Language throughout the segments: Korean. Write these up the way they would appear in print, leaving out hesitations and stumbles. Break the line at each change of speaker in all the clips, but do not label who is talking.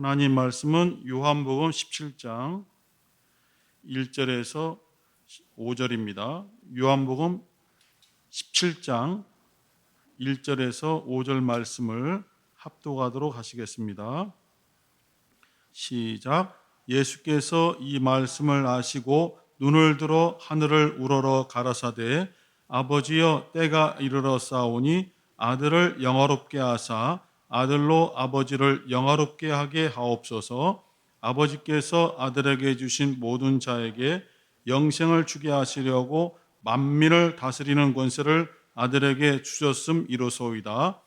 하나님 말씀은 요한복음 17장 1절에서 5절입니다. 요한복음 17장 1절에서 5절 말씀을 합독하도록 하시겠습니다. 시작. 예수께서 이 말씀을 아시고 눈을 들어 하늘을 우러러 가라사대 아버지여 때가 이르러 싸우니 아들을 영화롭게 하사 아들로 아버지를 영화롭게 하게 하옵소서. 아버지께서 아들에게 주신 모든 자에게 영생을 주게 하시려고 만민을 다스리는 권세를 아들에게 주셨음 이로소이다.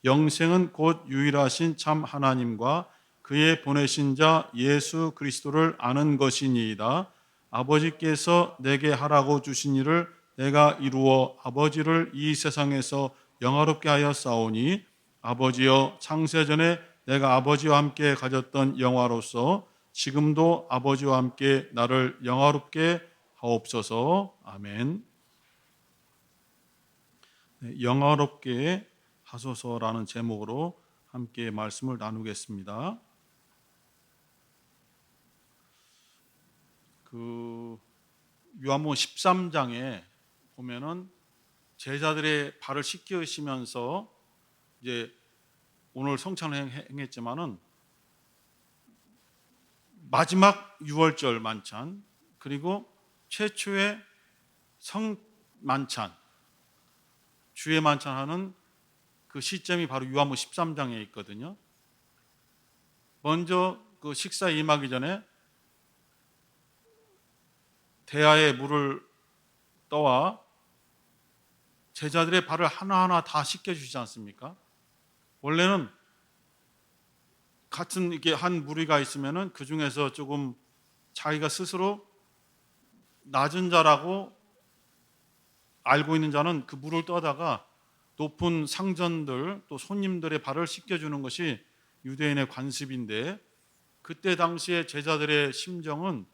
영생은 곧 유일하신 참 하나님과 그의 보내신 자 예수 그리스도를 아는 것이니이다. 아버지께서 내게 하라고 주신 일을 내가 이루어 아버지를 이 세상에서 영화롭게 하여 싸우니 아버지여 창세전에 내가 아버지와 함께 가졌던 영화로서 지금도 아버지와 함께 나를 영화롭게 하옵소서. 아멘. 영화롭게 하소서라는 제목으로 함께 말씀을 나누겠습니다. 요한복음 13장에 보면은 제자들의 발을 씻기시면서 이제 오늘 성찬을 행했지만은 마지막 유월절 만찬 그리고 최초의 성 만찬 주의 만찬하는 그 시점이 바로 요한복음 13장에 있거든요. 먼저 그 식사에 임하기 전에 대야에 물을 떠와 제자들의 발을 하나하나 다 씻겨주시지 않습니까? 원래는 같은 이게 한 무리가 있으면은 그 중에서 조금 자기가 스스로 낮은 자라고 알고 있는 자는 그 물을 떠다가 높은 상전들 또 손님들의 발을 씻겨주는 것이 유대인의 관습인데 그때 당시에 제자들의 심정은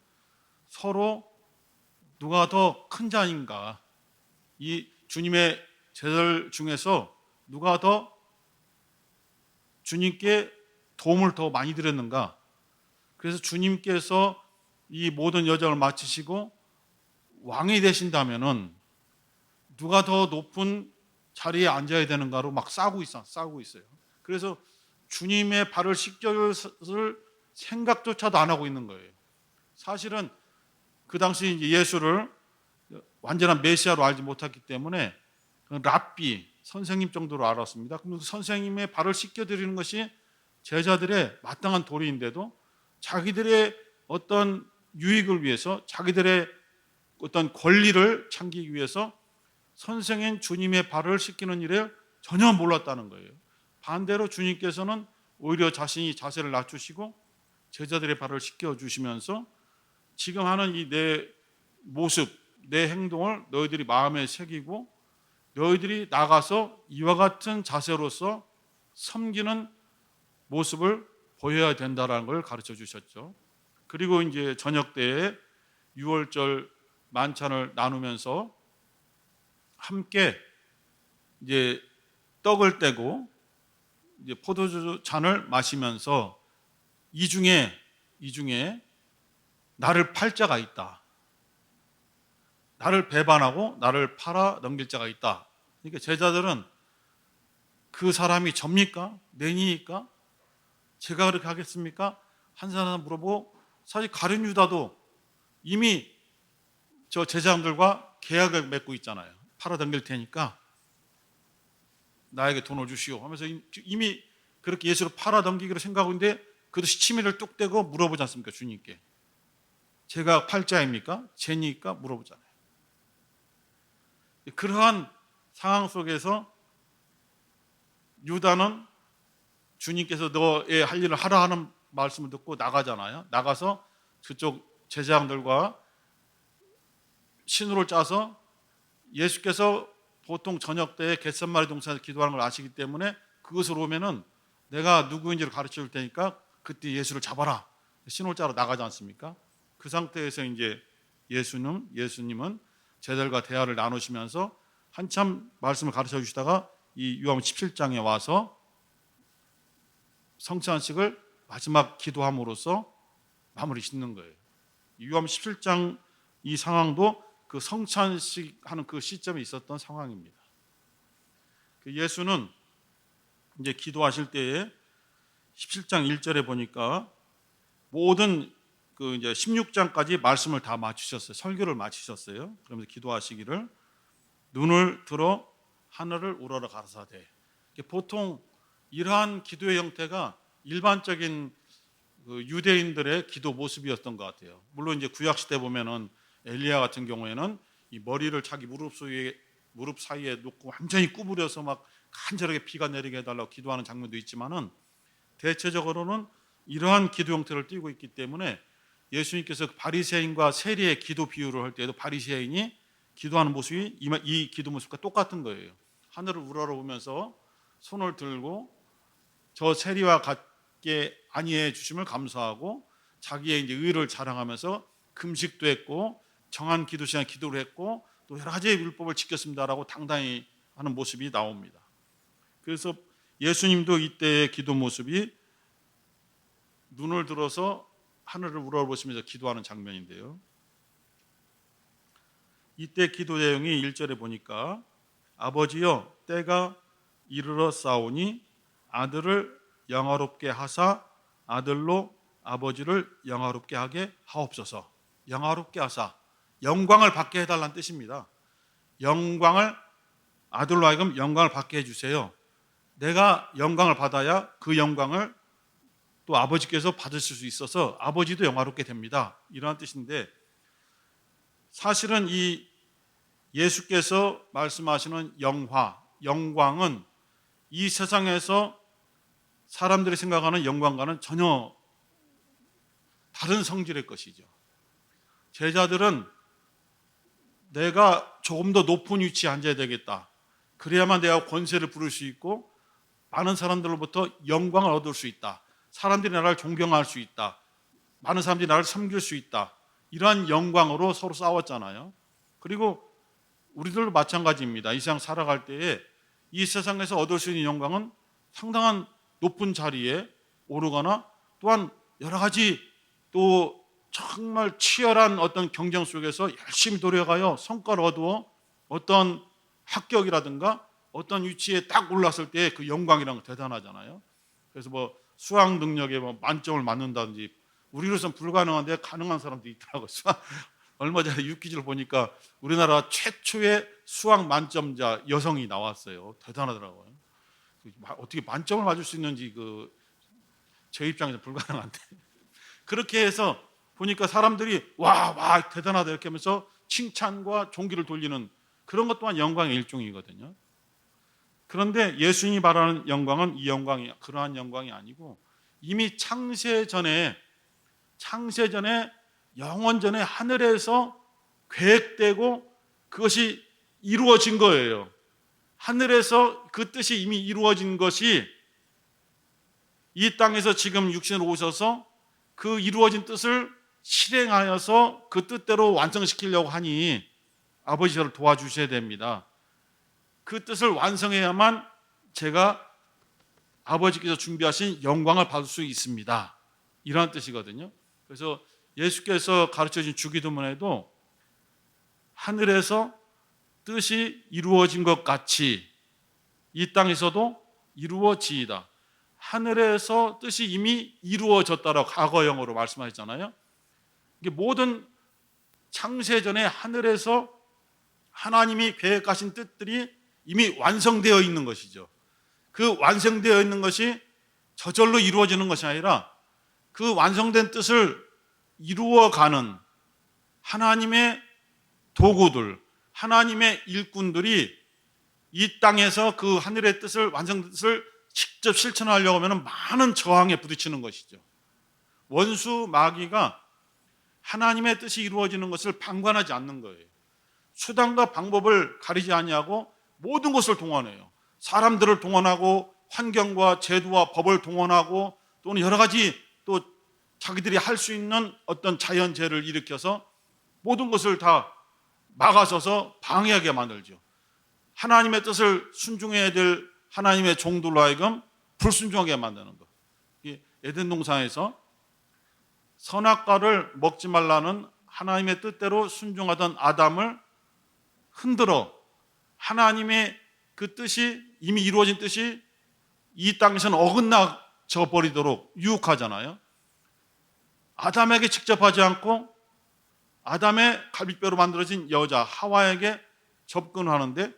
서로 누가 더 큰 자인가, 이 주님의 제자들 중에서 누가 더 주님께 도움을 더 많이 드렸는가. 그래서 주님께서 이 모든 여정을 마치시고 왕이 되신다면은 누가 더 높은 자리에 앉아야 되는가로 막 싸우고 있어요. 그래서 주님의 발을 씻겨줄 생각조차도 안 하고 있는 거예요. 사실은 그 당시 예수를 완전한 메시아로 알지 못했기 때문에 랍비, 선생님 정도로 알았습니다. 그럼 선생님의 발을 씻겨드리는 것이 제자들의 마땅한 도리인데도 자기들의 어떤 유익을 위해서 자기들의 어떤 권리를 챙기기 위해서 선생인 주님의 발을 씻기는 일에 전혀 몰랐다는 거예요. 반대로 주님께서는 오히려 자신이 자세를 낮추시고 제자들의 발을 씻겨주시면서 지금 하는 이 내 모습, 내 행동을 너희들이 마음에 새기고 너희들이 나가서 이와 같은 자세로서 섬기는 모습을 보여야 된다는 걸 가르쳐 주셨죠. 그리고 이제 저녁 때에 유월절 만찬을 나누면서 함께 이제 떡을 떼고 이제 포도주 잔을 마시면서 이 중에 나를 팔 자가 있다. 나를 배반하고 나를 팔아 넘길 자가 있다. 그러니까 제자들은 그 사람이 접니까? 내니까? 제가 그렇게 하겠습니까? 한 사람 물어보고 사실 가룟 유다도 이미 저 제자들과 계약을 맺고 있잖아요. 팔아 넘길 테니까 나에게 돈을 주시오 하면서 이미 그렇게 예수를 팔아 넘기기로 생각하고 있는데 그도 시치미를 뚝 떼고 물어보지 않습니까? 주님께. 제가 팔자입니까? 죄니까? 물어보잖아요. 그러한 상황 속에서 유다는 주님께서 너의 할 일을 하라 하는 말씀을 듣고 나가잖아요. 나가서 그쪽 제자들과 신호를 짜서 예수께서 보통 저녁 때 겟세마네 동산에서 기도하는 걸 아시기 때문에 그것으로 오면은 내가 누구인지를 가르쳐 줄 테니까 그때 예수를 잡아라. 신호를 짜러 나가지 않습니까? 그 상태에서 이제 예수님은 제자들과 대화를 나누시면서 한참 말씀을 가르쳐 주시다가 이 요한복음 17장에 와서 성찬식을 마지막 기도함으로써 마무리 짓는 거예요. 요한 17장 이 상황도 그 성찬식 하는 그 시점에 있었던 상황입니다. 예수는 이제 기도하실 때에 17장 1절에 보니까 모든 그 이제 16장까지 말씀을 다 마치셨어요. 설교를 마치셨어요. 그러면서 기도하시기를 눈을 들어 하늘을 우러러 가라사대. 보통 이러한 기도의 형태가 일반적인 그 유대인들의 기도 모습이었던 것 같아요. 물론 이제 구약 시대 보면은 엘리야 같은 경우에는 이 머리를 자기 무릎 사이에 놓고 완전히 구부려서 막 간절하게 비가 내리게 해달라고 기도하는 장면도 있지만은 대체적으로는 이러한 기도 형태를 띠고 있기 때문에 예수님께서 바리새인과 세리의 기도 비유를 할 때에도 바리새인이 기도하는 모습이 이 기도 모습과 똑같은 거예요. 하늘을 우러러보면서 손을 들고 저 세리와 같게 아니해 주심을 감사하고 자기의 이제 의를 자랑하면서 금식도 했고 정한 기도 시간 기도를 했고 또 여러 가지의 율법을 지켰습니다라고 당당히 하는 모습이 나옵니다. 그래서 예수님도 이때의 기도 모습이 눈을 들어서 하늘을 우러러보시면서 기도하는 장면인데요. 이때 기도 내용이 1절에 보니까 아버지여 때가 이르러 싸우니 아들을 영화롭게 하사 아들로 아버지를 영화롭게 하게 하옵소서. 영화롭게 하사 영광을 받게 해달라는 뜻입니다. 영광을 아들로 하여금 영광을 받게 해주세요. 내가 영광을 받아야 그 영광을 또 아버지께서 받으실 수 있어서 아버지도 영화롭게 됩니다. 이러한 뜻인데 사실은 이 예수께서 말씀하시는 영광은 이 세상에서 사람들이 생각하는 영광과는 전혀 다른 성질의 것이죠. 제자들은 내가 조금 더 높은 위치에 앉아야 되겠다. 그래야만 내가 권세를 부를 수 있고 많은 사람들로부터 영광을 얻을 수 있다. 사람들이 나를 존경할 수 있다. 많은 사람들이 나를 섬길 수 있다. 이러한 영광으로 서로 싸웠잖아요. 그리고 우리들도 마찬가지입니다. 이 세상 살아갈 때에 이 세상에서 얻을 수 있는 영광은 상당한 높은 자리에 오르거나 또한 여러 가지 또 정말 치열한 어떤 경쟁 속에서 열심히 노력하여 성과를 얻어 어떤 합격이라든가 어떤 위치에 딱 올랐을 때 그 영광이란 거 대단하잖아요. 그래서 뭐 수학 능력에 뭐 만점을 맞는다든지 우리로서는 불가능한데 가능한 사람도 있더라고요. 얼마 전에 유퀴즈를 보니까 우리나라 최초의 수학 만점자 여성이 나왔어요. 대단하더라고요. 어떻게 만점을 맞을 수 있는지 제 입장에서 불가능한데 그렇게 해서 보니까 사람들이 와 대단하다 이렇게 하면서 칭찬과 존귀를 돌리는 그런 것 또한 영광의 일종이거든요. 그런데 예수님이 말하는 영광은 이 영광이 그러한 영광이 아니고 이미 창세 전에 영원 전에 하늘에서 계획되고 그것이 이루어진 거예요. 하늘에서 그 뜻이 이미 이루어진 것이 이 땅에서 지금 육신으로 오셔서 그 이루어진 뜻을 실행하여서 그 뜻대로 완성시키려고 하니 아버지 저를 도와주셔야 됩니다. 그 뜻을 완성해야만 제가 아버지께서 준비하신 영광을 받을 수 있습니다. 이런 뜻이거든요. 그래서 예수께서 가르쳐준 주기도문에도 하늘에서 뜻이 이루어진 것 같이 이 땅에서도 이루어지이다. 하늘에서 뜻이 이미 이루어졌다라고 과거형으로 말씀하셨잖아요. 이게 모든 창세전에 하늘에서 하나님이 계획하신 뜻들이 이미 완성되어 있는 것이죠. 그 완성되어 있는 것이 저절로 이루어지는 것이 아니라 그 완성된 뜻을 이루어가는 하나님의 도구들, 하나님의 일꾼들이 이 땅에서 그 하늘의 뜻을 완성된 뜻을 직접 실천하려고 하면 많은 저항에 부딪히는 것이죠. 원수 마귀가 하나님의 뜻이 이루어지는 것을 방관하지 않는 거예요. 수단과 방법을 가리지 아니하고 모든 것을 동원해요. 사람들을 동원하고 환경과 제도와 법을 동원하고 또는 여러 가지 또 자기들이 할 수 있는 어떤 자연재해를 일으켜서 모든 것을 다 막아서서 방해하게 만들죠. 하나님의 뜻을 순종해야 될 하나님의 종들로 하여금 불순종하게 만드는 것. 에덴 동산에서 선악과를 먹지 말라는 하나님의 뜻대로 순종하던 아담을 흔들어 하나님의 그 뜻이, 이미 이루어진 뜻이 이 땅에서는 어긋나져 버리도록 유혹하잖아요. 아담에게 직접 하지 않고 아담의 갈비뼈로 만들어진 여자 하와에게 접근하는데,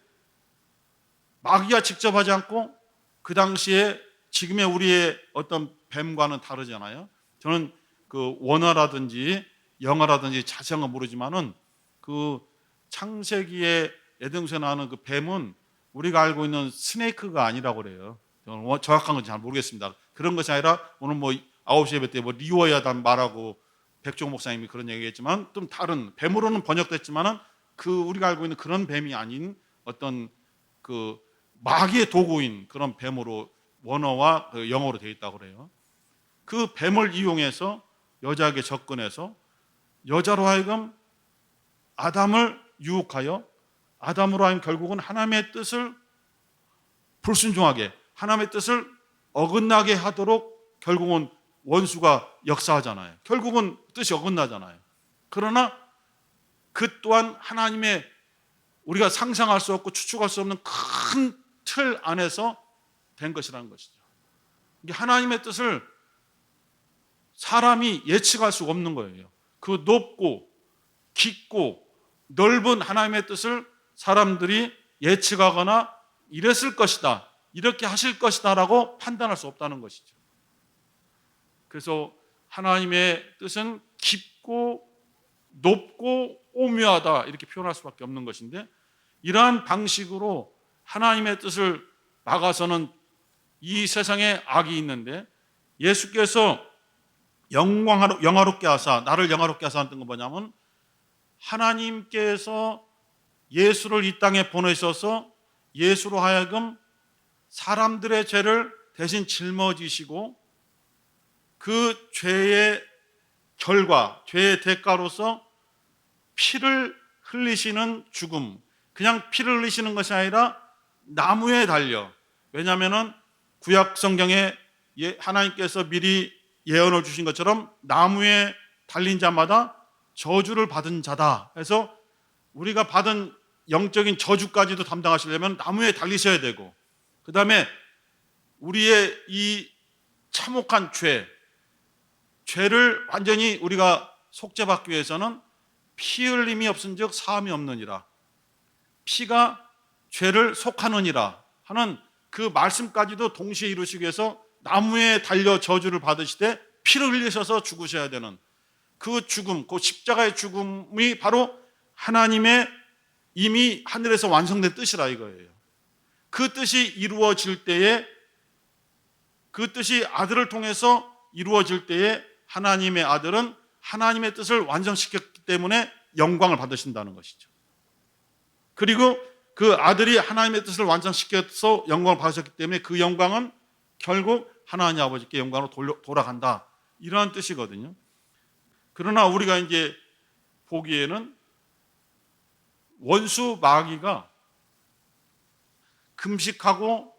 마귀가 직접 하지 않고 그 당시에 지금의 우리의 어떤 뱀과는 다르잖아요. 저는 그 원어라든지 영어라든지 자세한 건 모르지만은 그 창세기에 에덴에서 나오는 그 뱀은 우리가 알고 있는 스네이크가 아니라고 그래요. 저는 정확한 건 잘 모르겠습니다. 그런 것이 아니라 오늘 뭐 9시 예배 때 뭐 리워야다 말하고 백종 목사님이 그런 얘기했지만 좀 다른, 뱀으로는 번역됐지만은 그 우리가 알고 있는 그런 뱀이 아닌 어떤 그 마귀의 도구인 그런 뱀으로 원어와 그 영어로 되어 있다고 그래요. 그 뱀을 이용해서 여자에게 접근해서 여자로 하여금 아담을 유혹하여 아담으로 하여금 결국은 하나님의 뜻을 불순종하게, 하나님의 뜻을 어긋나게 하도록 결국은 원수가 역사하잖아요. 결국은 뜻이 어긋나잖아요. 그러나 그 또한 하나님의 우리가 상상할 수 없고 추측할 수 없는 큰 틀 안에서 된 것이라는 것이죠. 이게 하나님의 뜻을 사람이 예측할 수가 없는 거예요. 그 높고 깊고 넓은 하나님의 뜻을 사람들이 예측하거나 이랬을 것이다, 이렇게 하실 것이다 라고 판단할 수 없다는 것이죠. 그래서 하나님의 뜻은 깊고 높고 오묘하다 이렇게 표현할 수밖에 없는 것인데, 이러한 방식으로 하나님의 뜻을 막아서는 이 세상에 악이 있는데, 예수께서 영화롭게 하사, 나를 영화롭게 하사 하는 건 뭐냐면 하나님께서 예수를 이 땅에 보내셔서 예수로 하여금 사람들의 죄를 대신 짊어지시고 그 죄의 결과, 죄의 대가로서 피를 흘리시는 죽음, 그냥 피를 흘리시는 것이 아니라 나무에 달려, 왜냐하면 구약 성경에 하나님께서 미리 예언을 주신 것처럼 나무에 달린 자마다 저주를 받은 자다 해서 우리가 받은 영적인 저주까지도 담당하시려면 나무에 달리셔야 되고, 그 다음에 우리의 이 참혹한 죄를 완전히 우리가 속죄받기 위해서는 피 흘림이 없은즉 사함이 없느니라, 피가 죄를 속하느니라 하는 그 말씀까지도 동시에 이루시기 위해서 나무에 달려 저주를 받으시되 피를 흘리셔서 죽으셔야 되는 그 죽음, 그 십자가의 죽음이 바로 하나님의 이미 하늘에서 완성된 뜻이라 이거예요. 그 뜻이 이루어질 때에, 그 뜻이 아들을 통해서 이루어질 때에 하나님의 아들은 하나님의 뜻을 완성시켰기 때문에 영광을 받으신다는 것이죠. 그리고 그 아들이 하나님의 뜻을 완성시켜서 영광을 받으셨기 때문에 그 영광은 결국 하나님 아버지께 영광으로 돌아간다, 이러한 뜻이거든요. 그러나 우리가 이제 보기에는 원수 마귀가 금식하고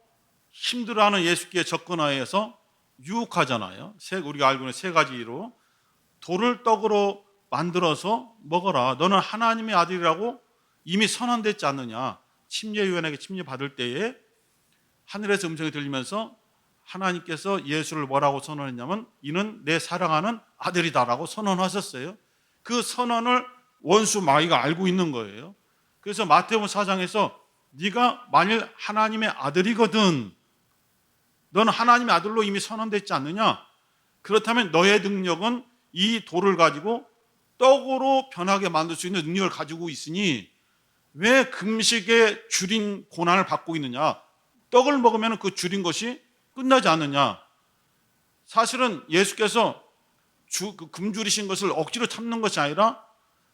힘들어하는 예수께 접근하여서 유혹하잖아요. 우리가 알고 있는 세 가지로 돌을 떡으로 만들어서 먹어라, 너는 하나님의 아들이라고 이미 선언됐지 않느냐. 침례요한에게 침례받을 때에 하늘에서 음성이 들리면서 하나님께서 예수를 뭐라고 선언했냐면 이는 내 사랑하는 아들이다라고 선언하셨어요. 그 선언을 원수 마귀가 알고 있는 거예요. 그래서 마태복음 4장에서 네가 만일 하나님의 아들이거든, 너는 하나님의 아들로 이미 선언됐지 않느냐, 그렇다면 너의 능력은 이 돌을 가지고 떡으로 변하게 만들 수 있는 능력을 가지고 있으니 왜 금식에 줄인 고난을 받고 있느냐, 떡을 먹으면 그 줄인 것이 끝나지 않느냐. 사실은 예수께서 금줄이신 것을 억지로 참는 것이 아니라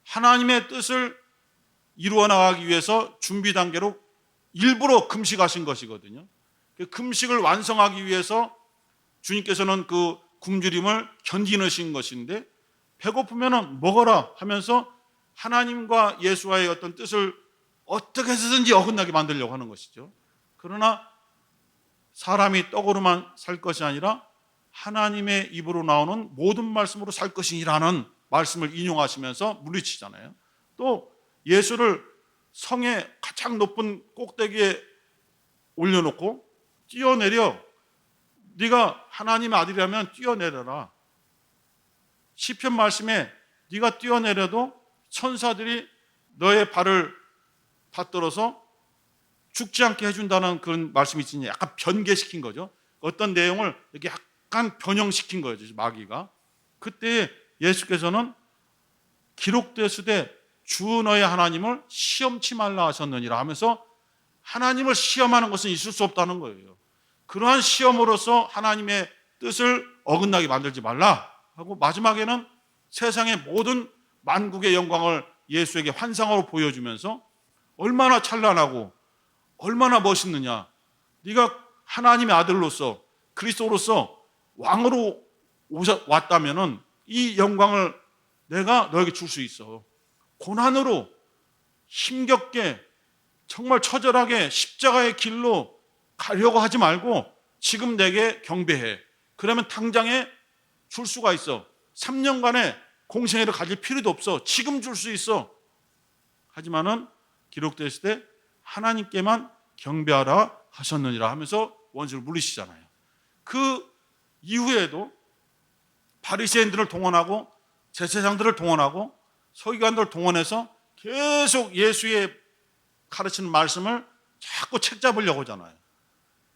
하나님의 뜻을 이루어 나가기 위해서 준비 단계로 일부러 금식하신 것이거든요. 금식을 완성하기 위해서 주님께서는 그 굶주림을 견디시는 것인데, 배고프면 먹어라 하면서 하나님과 예수와의 어떤 뜻을 어떻게 해서든지 어긋나게 만들려고 하는 것이죠. 그러나 사람이 떡으로만 살 것이 아니라 하나님의 입으로 나오는 모든 말씀으로 살 것이라는 말씀을 인용하시면서 물리치잖아요. 또 예수를 성의 가장 높은 꼭대기에 올려놓고 뛰어내려, 네가 하나님의 아들이라면 뛰어내려라. 시편 말씀에 네가 뛰어내려도 천사들이 너의 발을 받들어서 죽지 않게 해준다는 그런 말씀이 있으니 약간 변개시킨 거죠. 어떤 내용을 이렇게 약간 변형시킨 거죠, 마귀가. 그때 예수께서는 기록되으되 주 너의 하나님을 시험치 말라 하셨느니라 하면서 하나님을 시험하는 것은 있을 수 없다는 거예요. 그러한 시험으로서 하나님의 뜻을 어긋나게 만들지 말라 하고, 마지막에는 세상의 모든 만국의 영광을 예수에게 환상으로 보여주면서 얼마나 찬란하고 얼마나 멋있느냐, 네가 하나님의 아들로서 그리스도로서 왕으로 왔다면은 이 영광을 내가 너에게 줄 수 있어. 고난으로 힘겹게 정말 처절하게 십자가의 길로 가려고 하지 말고 지금 내게 경배해. 그러면 당장에 줄 수가 있어. 3년간의 공생애를 가질 필요도 없어. 지금 줄 수 있어. 하지만은 기록됐을 때 하나님께만 경배하라 하셨느니라 하면서 원수를 물리시잖아요. 그 이후에도 바리새인들을 동원하고 제사장들을 동원하고 서기관들을 동원해서 계속 예수의 가르치는 말씀을 자꾸 책 잡으려고 하잖아요.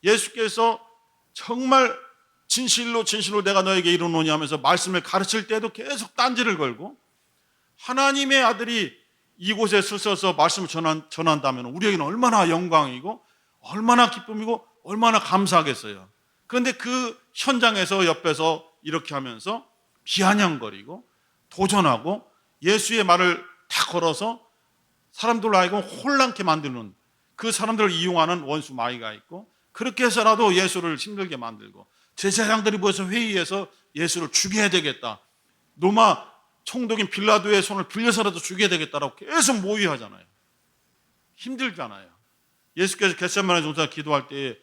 예수께서 정말 진실로 진실로 내가 너에게 이르노니 하면서 말씀을 가르칠 때도 계속 딴지를 걸고, 하나님의 아들이 이곳에 서서 말씀을 전한다면 우리에게는 얼마나 영광이고 얼마나 기쁨이고 얼마나 감사하겠어요. 그런데 그 현장에서 옆에서 이렇게 하면서 비아냥거리고 도전하고 예수의 말을 다 걸어서 사람들로 하여금 혼란케 만드는, 그 사람들을 이용하는 원수 마귀가 있고, 그렇게 해서라도 예수를 힘들게 만들고, 제사장들이 모여서 회의해서 예수를 죽여야 되겠다, 로마 총독인 빌라도의 손을 빌려서라도 죽여야 되겠다라고 계속 모의하잖아요. 힘들잖아요. 예수께서 겟세마네 동산 기도할 때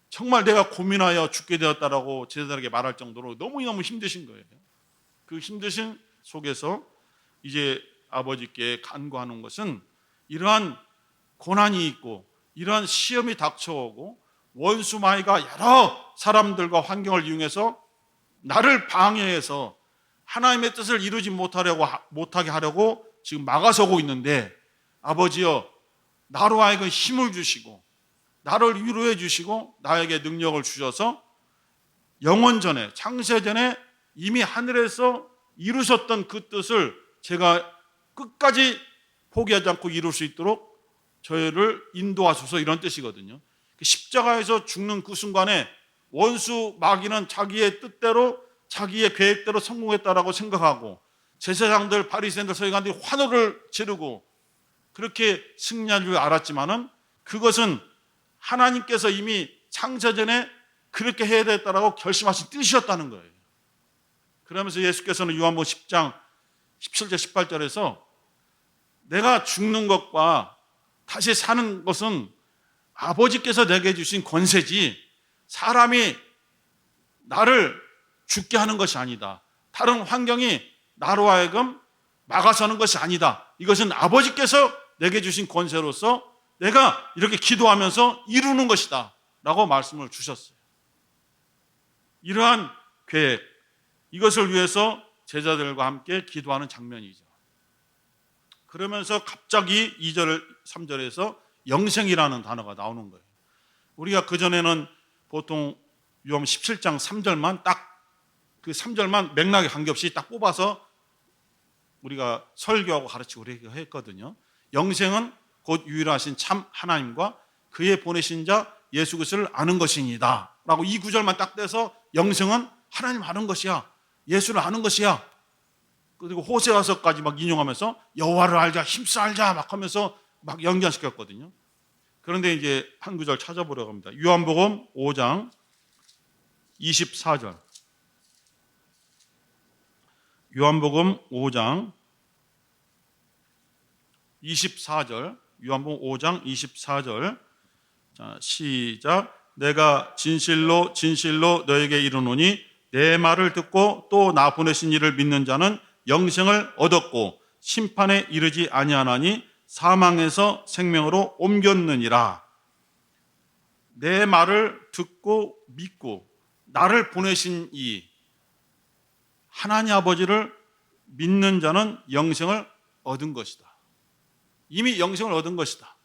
정말 내가 고민하여 죽게 되었다라고 제자들에게 말할 정도로 너무너무 힘드신 거예요. 그 힘드신 속에서 이제 아버지께 간구하는 것은, 이러한 고난이 있고 이러한 시험이 닥쳐오고 원수 마귀가 여러 사람들과 환경을 이용해서 나를 방해해서 하나님의 뜻을 이루지 못하게 하려고 지금 막아서고 있는데, 아버지여 나로 하여금 힘을 주시고 나를 위로해 주시고 나에게 능력을 주셔서 영원전에 창세전에 이미 하늘에서 이루셨던 그 뜻을 제가 끝까지 포기하지 않고 이룰 수 있도록 저희를 인도하소서, 이런 뜻이거든요. 십자가에서 죽는 그 순간에 원수 마귀는 자기의 뜻대로 자기의 계획대로 성공했다라고 생각하고, 제사장들 바리새인들 서기관들이 환호를 지르고 그렇게 승리할 줄 알았지만은 그것은 하나님께서 이미 창세전에 그렇게 해야 되겠다라고 결심하신 뜻이었다는 거예요. 그러면서 예수께서는 요한복음 10장 17절 18절에서 내가 죽는 것과 다시 사는 것은 아버지께서 내게 주신 권세지 사람이 나를 죽게 하는 것이 아니다. 다른 환경이 나로 하여금 막아서는 것이 아니다. 이것은 아버지께서 내게 주신 권세로서 내가 이렇게 기도하면서 이루는 것이다 라고 말씀을 주셨어요. 이러한 계획, 이것을 위해서 제자들과 함께 기도하는 장면이죠. 그러면서 갑자기 2절, 3절에서 영생이라는 단어가 나오는 거예요. 우리가 그전에는 보통 요한 17장 3절만 딱 그 3절만 맥락에 관계없이 딱 뽑아서 우리가 설교하고 가르치고 그렇게 했거든요. 영생은 곧 유일하신 참 하나님과 그의 보내신 자 예수 그리스도를 아는 것이니다 라고 이 구절만 딱 떼서 영생은 하나님 아는 것이야, 예수를 아는 것이야. 그리고 호세아서까지 막 인용하면서 여호와를 알자, 힘써 알자 막 하면서 막 연결시켰거든요. 그런데 이제 한 구절 찾아보려고 합니다. 요한복음 5장 24절. 요한복음 5장 24절. 요한복음 5장 24절. 자, 시작. 내가 진실로 진실로 너에게 이르노니 내 말을 듣고 또 나 보내신 이를 믿는 자는 영생을 얻었고 심판에 이르지 아니하나니 사망에서 생명으로 옮겼느니라. 내 말을 듣고 믿고 나를 보내신 이 하나님 아버지를 믿는 자는 영생을 얻은 것이다. 이미 영생을 얻은 것이다.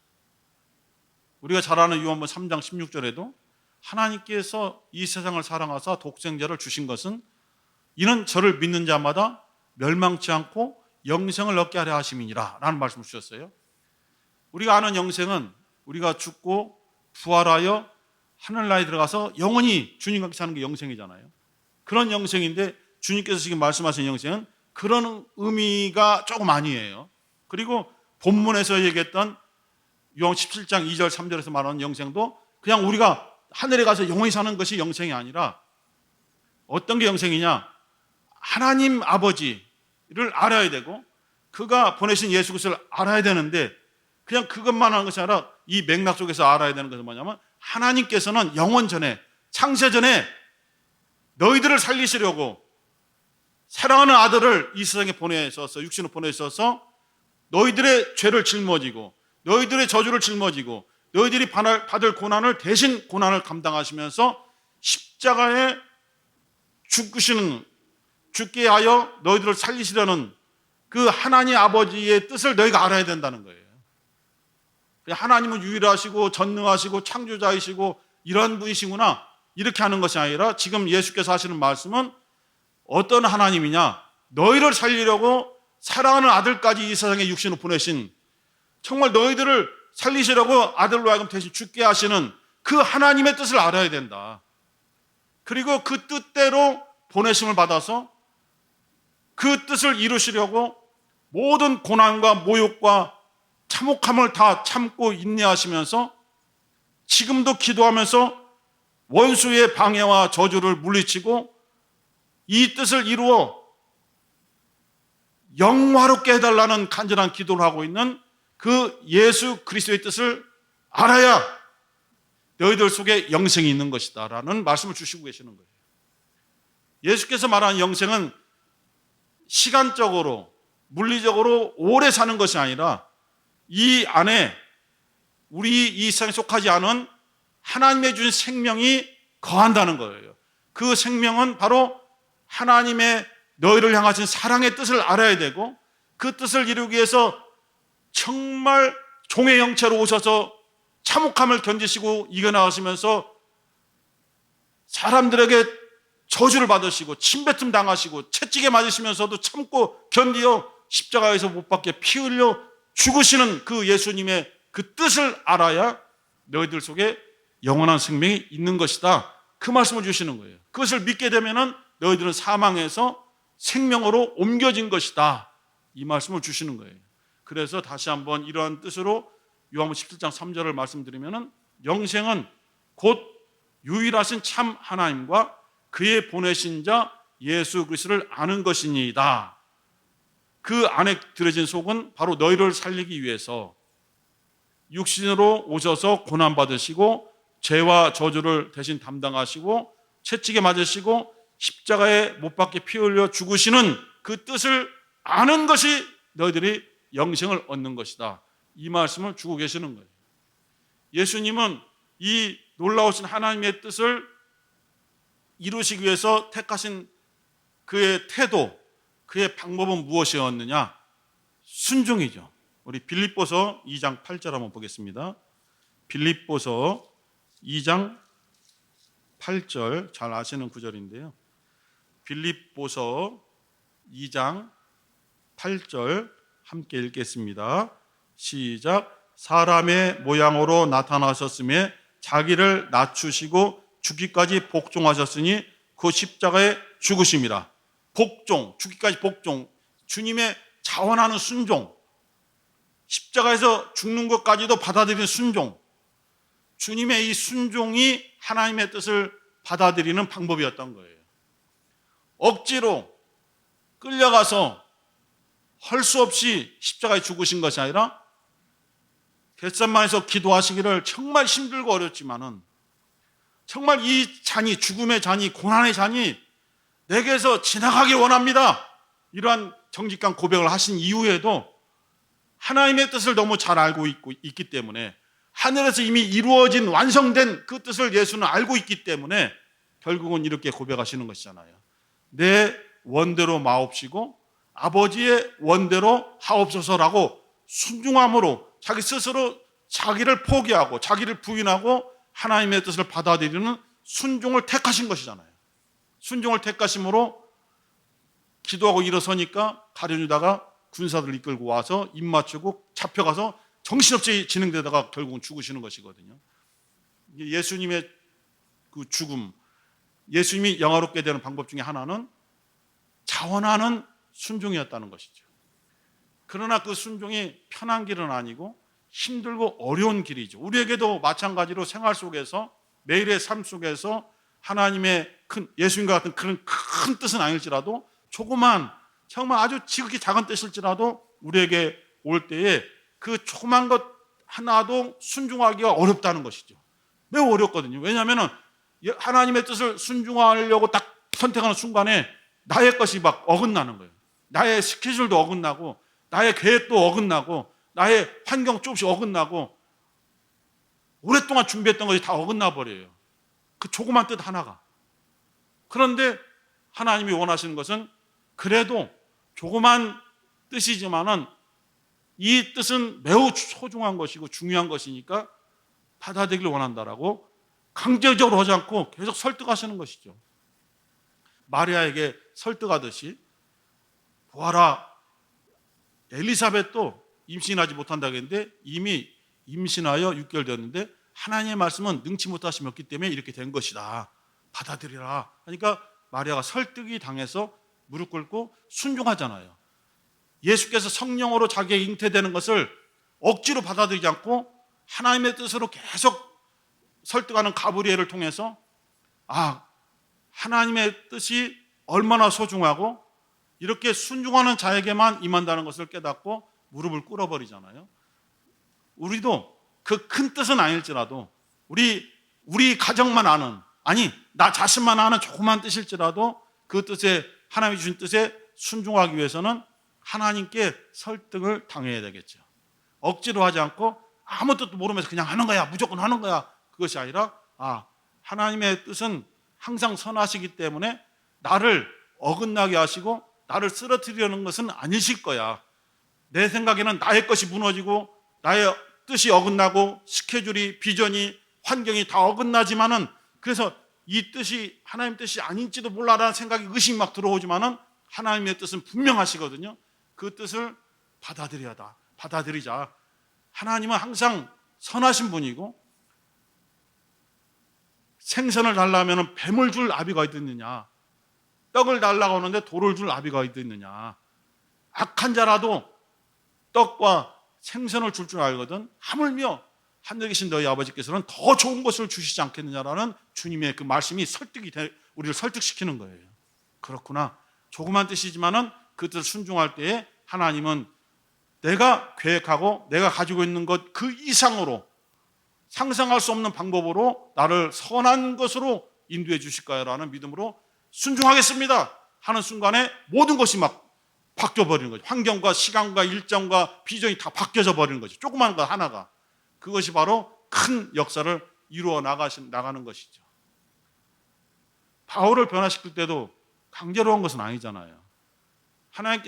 우리가 잘 아는 요한복음 3장 16절에도 하나님께서 이 세상을 사랑하사 독생자를 주신 것은 이는 저를 믿는 자마다 멸망치 않고 영생을 얻게 하려 하심이니라 라는 말씀을 주셨어요. 우리가 아는 영생은 우리가 죽고 부활하여 하늘나라에 들어가서 영원히 주님과 같이 사는 게 영생이잖아요. 그런 영생인데 주님께서 지금 말씀하신 영생은 그런 의미가 조금 아니에요. 그리고 본문에서 얘기했던 요한 17장 2절 3절에서 말하는 영생도 그냥 우리가 하늘에 가서 영원히 사는 것이 영생이 아니라 어떤 게 영생이냐? 하나님 아버지를 알아야 되고 그가 보내신 예수 그리스도를 알아야 되는데 그냥 그것만 하는 것이 아니라 이 맥락 속에서 알아야 되는 것은 뭐냐면 하나님께서는 영원 전에 창세 전에 너희들을 살리시려고 사랑하는 아들을 이 세상에 보내셔서 육신으로 보내셔서 너희들의 죄를 짊어지고 너희들의 저주를 짊어지고 너희들이 받을 고난을 대신 고난을 감당하시면서 십자가에 죽게 하여 너희들을 살리시려는 그 하나님 아버지의 뜻을 너희가 알아야 된다는 거예요. 하나님은 유일하시고 전능하시고 창조자이시고 이런 분이시구나 이렇게 하는 것이 아니라 지금 예수께서 하시는 말씀은 어떤 하나님이냐? 너희를 살리려고 사랑하는 아들까지 이 세상에 육신으로 보내신 정말 너희들을 살리시려고 아들로 하여금 대신 죽게 하시는 그 하나님의 뜻을 알아야 된다. 그리고 그 뜻대로 보내심을 받아서 그 뜻을 이루시려고 모든 고난과 모욕과 참혹함을 다 참고 인내하시면서 지금도 기도하면서 원수의 방해와 저주를 물리치고 이 뜻을 이루어 영화롭게 해달라는 간절한 기도를 하고 있는 그 예수 그리스도의 뜻을 알아야 너희들 속에 영생이 있는 것이다 라는 말씀을 주시고 계시는 거예요. 예수께서 말하는 영생은 시간적으로 물리적으로 오래 사는 것이 아니라 이 안에 우리 이 세상에 속하지 않은 하나님의 주신 생명이 거한다는 거예요. 그 생명은 바로 하나님의 너희를 향하신 사랑의 뜻을 알아야 되고 그 뜻을 이루기 위해서 정말 종의 형체로 오셔서 참혹함을 견디시고 이겨나가시면서 사람들에게 저주를 받으시고 침뱉음 당하시고 채찍에 맞으시면서도 참고 견디어 십자가에서 못 박게 피 흘려 죽으시는 그 예수님의 그 뜻을 알아야 너희들 속에 영원한 생명이 있는 것이다. 그 말씀을 주시는 거예요. 그것을 믿게 되면은 너희들은 사망에서 생명으로 옮겨진 것이다. 이 말씀을 주시는 거예요. 그래서 다시 한번 이러한 뜻으로 요한복음 17장 3절을 말씀드리면은 영생은 곧 유일하신 참 하나님과 그의 보내신 자 예수 그리스도를 아는 것이니이다. 그 안에 들어진 속은 바로 너희를 살리기 위해서 육신으로 오셔서 고난받으시고 죄와 저주를 대신 담당하시고 채찍에 맞으시고 십자가에 못 박게 피 흘려 죽으시는 그 뜻을 아는 것이 너희들이 영생을 얻는 것이다. 이 말씀을 주고 계시는 거예요. 예수님은 이 놀라우신 하나님의 뜻을 이루시기 위해서 택하신 그의 태도, 그의 방법은 무엇이었느냐? 순종이죠. 우리 빌립보서 2장 8절 한번 보겠습니다. 빌립보서 2장 8절 잘 아시는 구절인데요. 빌립보서 2장 8절 함께 읽겠습니다. 시작. 사람의 모양으로 나타나셨으며 자기를 낮추시고 죽기까지 복종하셨으니 그 십자가에 죽으심이라. 복종, 죽기까지 복종, 주님의 자원하는 순종, 십자가에서 죽는 것까지도 받아들이는 순종, 주님의 이 순종이 하나님의 뜻을 받아들이는 방법이었던 거예요. 억지로 끌려가서 할 수 없이 십자가에 죽으신 것이 아니라 겟세마네에서 기도하시기를 정말 힘들고 어렵지만은 정말 이 잔이, 죽음의 잔이, 고난의 잔이 내게서 지나가길 원합니다. 이러한 정직한 고백을 하신 이후에도 하나님의 뜻을 너무 잘 알고 있기 때문에, 하늘에서 이미 이루어진 완성된 그 뜻을 예수는 알고 있기 때문에 결국은 이렇게 고백하시는 것이잖아요. 내 원대로 마옵시고 아버지의 원대로 하옵소서라고 순종함으로 자기 스스로 자기를 포기하고 자기를 부인하고 하나님의 뜻을 받아들이는 순종을 택하신 것이잖아요. 순종을 택하심으로 기도하고 일어서니까 가룟 유다가 군사들을 이끌고 와서 입 맞추고 잡혀가서 정신없이 진행되다가 결국은 죽으시는 것이거든요. 예수님의 그 죽음, 예수님이 영화롭게 되는 방법 중에 하나는 자원하는 순종이었다는 것이죠. 그러나 그 순종이 편한 길은 아니고 힘들고 어려운 길이죠. 우리에게도 마찬가지로 생활 속에서, 매일의 삶 속에서 하나님의 예수님과 같은 그런 큰 뜻은 아닐지라도 조그만, 정말 아주 지극히 작은 뜻일지라도 우리에게 올 때에 그 조그만 것 하나도 순종하기가 어렵다는 것이죠. 매우 어렵거든요. 왜냐하면 하나님의 뜻을 순종하려고 딱 선택하는 순간에 나의 것이 막 어긋나는 거예요. 나의 스케줄도 어긋나고 나의 계획도 어긋나고 나의 환경 조금씩 어긋나고 오랫동안 준비했던 것이 다 어긋나 버려요. 그 조그만 뜻 하나가. 그런데 하나님이 원하시는 것은 그래도 조그만 뜻이지만은 이 뜻은 매우 소중한 것이고 중요한 것이니까 받아들이길 원한다라고 강제적으로 하지 않고 계속 설득하시는 것이죠. 마리아에게 설득하듯이, 보아라, 엘리사벳도 임신하지 못한다고 했는데 이미 임신하여 6개월 되었는데 하나님의 말씀은 능치 못하심이 없기 때문에 이렇게 된 것이다. 받아들이라. 그러니까 마리아가 설득이 당해서 무릎 꿇고 순종하잖아요. 예수께서 성령으로 자기에게 잉태되는 것을 억지로 받아들이지 않고 하나님의 뜻으로 계속 설득하는 가브리엘을 통해서 하나님의 뜻이 얼마나 소중하고 이렇게 순종하는 자에게만 임한다는 것을 깨닫고 무릎을 꿇어버리잖아요. 우리도 그 큰 뜻은 아닐지라도 우리 가정만 아는, 아니 나 자신만 아는 조그만 뜻일지라도 그 뜻에, 하나님이 주신 뜻에 순종하기 위해서는 하나님께 설득을 당해야 되겠죠. 억지로 하지 않고 아무 뜻도 모르면서 그냥 하는 거야, 무조건 하는 거야, 그것이 아니라 하나님의 뜻은 항상 선하시기 때문에 나를 어긋나게 하시고 나를 쓰러뜨리려는 것은 아니실 거야. 내 생각에는 나의 것이 무너지고 나의 뜻이 어긋나고 스케줄이, 비전이, 환경이 다 어긋나지만은, 그래서 이 뜻이 하나님 뜻이 아닌지도 몰라라는 생각이, 의심이 막 들어오지만은 하나님의 뜻은 분명하시거든요. 그 뜻을 받아들이자. 하나님은 항상 선하신 분이고, 생선을 달라면 뱀을 줄 아비가 어디 있느냐, 떡을 달라고 하는데 돌을 줄 아비가 어디 있느냐. 악한 자라도 떡과 생선을 줄 줄 알거든 하물며 하늘에 계신 너희 아버지께서는 더 좋은 것을 주시지 않겠느냐라는 주님의 그 말씀이 우리를 설득시키는 거예요. 그렇구나, 조그만 뜻이지만은 그 뜻을 순종할 때에 하나님은 내가 계획하고 내가 가지고 있는 것 그 이상으로, 상상할 수 없는 방법으로 나를 선한 것으로 인도해 주실 거야라는 믿음으로 순종하겠습니다 하는 순간에 모든 것이 막 바뀌어버리는 거죠. 환경과 시간과 일정과 비전이 다 바뀌어져 버리는 거죠. 조그만 것 하나가. 그것이 바로 큰 역사를 이루어 나가는 것이죠. 바울을 변화시킬 때도 강제로 한 것은 아니잖아요.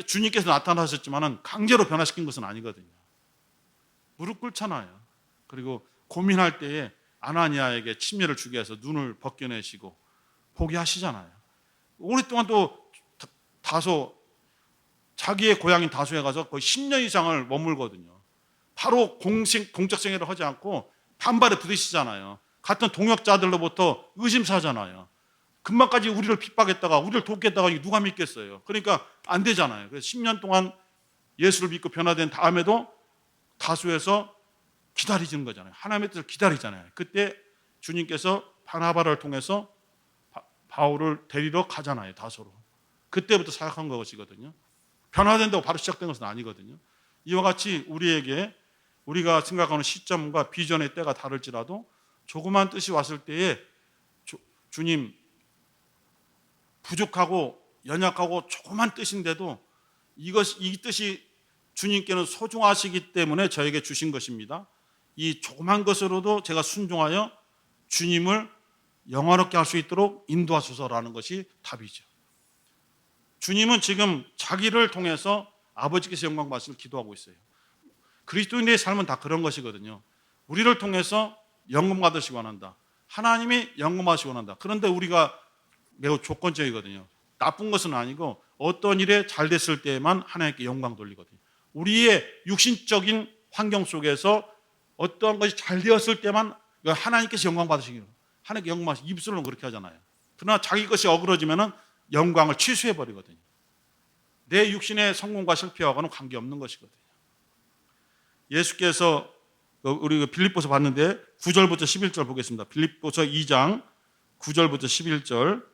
주님께서 나타나셨지만 강제로 변화시킨 것은 아니거든요. 무릎 꿇잖아요. 그리고 고민할 때에 아나니아에게 침례를 주게 해서 눈을 벗겨내시고 포기하시잖아요. 오랫동안 또 다소, 자기의 고향인 다소에 가서 거의 10년 이상을 머물거든요. 바로 공적 생애를 하지 않고 반발에 부딪히잖아요. 같은 동역자들로부터 의심사잖아요. 금방까지 우리를 핍박했다가 우리를 돕겠다가 누가 믿겠어요. 그러니까 안 되잖아요. 그래서 10년 동안 예수를 믿고 변화된 다음에도 다소에서 기다리는 거잖아요. 하나님의 뜻을 기다리잖아요. 그때 주님께서 바나바를 통해서 바울을 데리러 가잖아요. 다소로. 그때부터 사역한 것이거든요. 변화된다고 바로 시작된 것은 아니거든요. 이와 같이 우리가 생각하는 시점과 비전의 때가 다를지라도 조그만 뜻이 왔을 때에 주님 부족하고 연약하고 조그만 뜻인데도 이 뜻이 주님께는 소중하시기 때문에 저에게 주신 것입니다. 이 조그만 것으로도 제가 순종하여 주님을 영화롭게 할 수 있도록 인도하소서라는 것이 답이죠. 주님은 지금 자기를 통해서 아버지께서 영광 받으시길 기도하고 있어요. 그리스도인의 삶은 다 그런 것이거든요. 우리를 통해서 영광 받으시기 원한다. 하나님이 영광 받으시기 원한다. 그런데 우리가 매우 조건적이거든요. 나쁜 것은 아니고 어떤 일에 잘 됐을 때에만 하나님께 영광 돌리거든요. 우리의 육신적인 환경 속에서 어떤 것이 잘 되었을 때만 하나님께서 영광 받으시기 원합니다. 하나님께 영광 받으시기 입술로는 그렇게 하잖아요. 그러나 자기 것이 어그러지면 영광을 취소해버리거든요. 내 육신의 성공과 실패하고는 관계없는 것이거든요. 예수께서 우리 빌립보서 봤는데 9절부터 11절 보겠습니다. 빌립보서 2장 9절부터 11절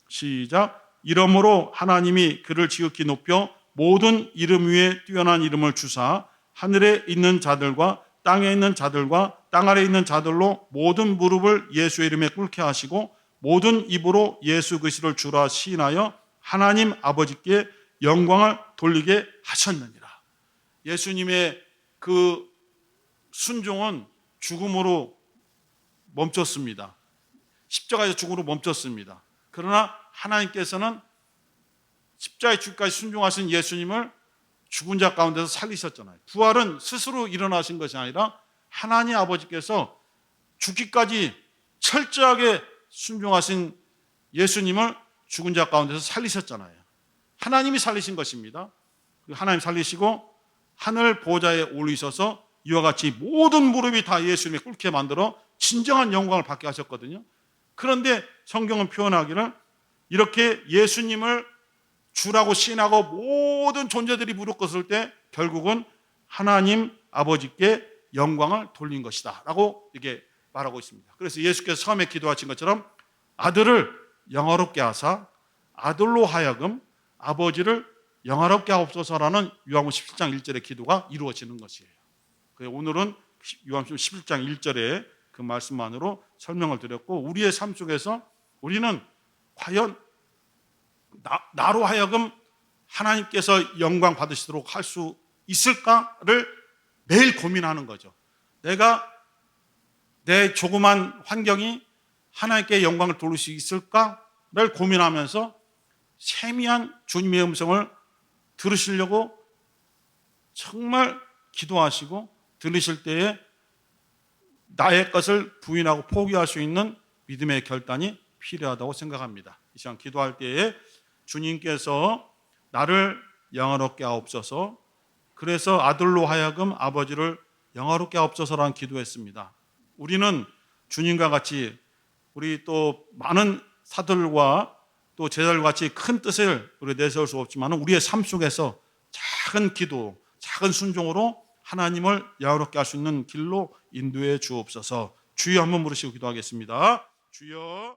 시작. 이러므로 하나님이 그를 지극히 높여 모든 이름 위에 뛰어난 이름을 주사 하늘에 있는 자들과 땅에 있는 자들과 땅 아래에 있는 자들로 모든 무릎을 예수의 이름에 꿇게 하시고 모든 입으로 예수 그리스도를 주라 시인하여 하나님 아버지께 영광을 돌리게 하셨느니라. 예수님의 그 순종은 죽음으로 멈췄습니다. 십자가에서 죽음으로 멈췄습니다. 그러나 하나님께서는 십자가의 죽기까지 순종하신 예수님을 죽은 자 가운데서 살리셨잖아요. 부활은 스스로 일어나신 것이 아니라 하나님 아버지께서 죽기까지 철저하게 순종하신 예수님을 죽은 자 가운데서 살리셨잖아요. 하나님이 살리신 것입니다. 하나님 살리시고 하늘 보좌에 올리셔서 이와 같이 모든 무릎이 다 예수님의 꿇게 만들어 진정한 영광을 받게 하셨거든요. 그런데 성경은 표현하기를 이렇게 예수님을 주라고 시인하고 모든 존재들이 무릎 꿇었을 때 결국은 하나님 아버지께 영광을 돌린 것이다 라고 이렇게 말하고 있습니다. 그래서 예수께서 처음에 기도하신 것처럼 아들을 영화롭게 하사 아들로 하여금 아버지를 영화롭게 하옵소서라는 요한복음 17장 1절의 기도가 이루어지는 것이에요. 오늘은 요한복음 11장 1절의 그 말씀만으로 설명을 드렸고, 우리의 삶 속에서 우리는 과연 나로 하여금 하나님께서 영광 받으시도록 할 수 있을까를 매일 고민하는 거죠. 내가 내 조그만 환경이 하나님께 영광을 돌릴 수 있을까를 고민하면서 세미한 주님의 음성을 들으시려고 정말 기도하시고 들으실 때에 나의 것을 부인하고 포기할 수 있는 믿음의 결단이 필요하다고 생각합니다. 이 시간 기도할 때에 주님께서 나를 영화롭게 하옵소서, 그래서 아들로 하여금 아버지를 영화롭게 하옵소서라는 기도했습니다. 우리는 주님과 같이 우리 또 많은 사도들과 또 제자들과 같이 큰 뜻을 우리 내세울 수 없지만 우리의 삶 속에서 작은 기도, 작은 순종으로 하나님을 영화롭게 할 수 있는 길로 인도해 주옵소서. 주여 한번 부르시고 기도하겠습니다. 주여.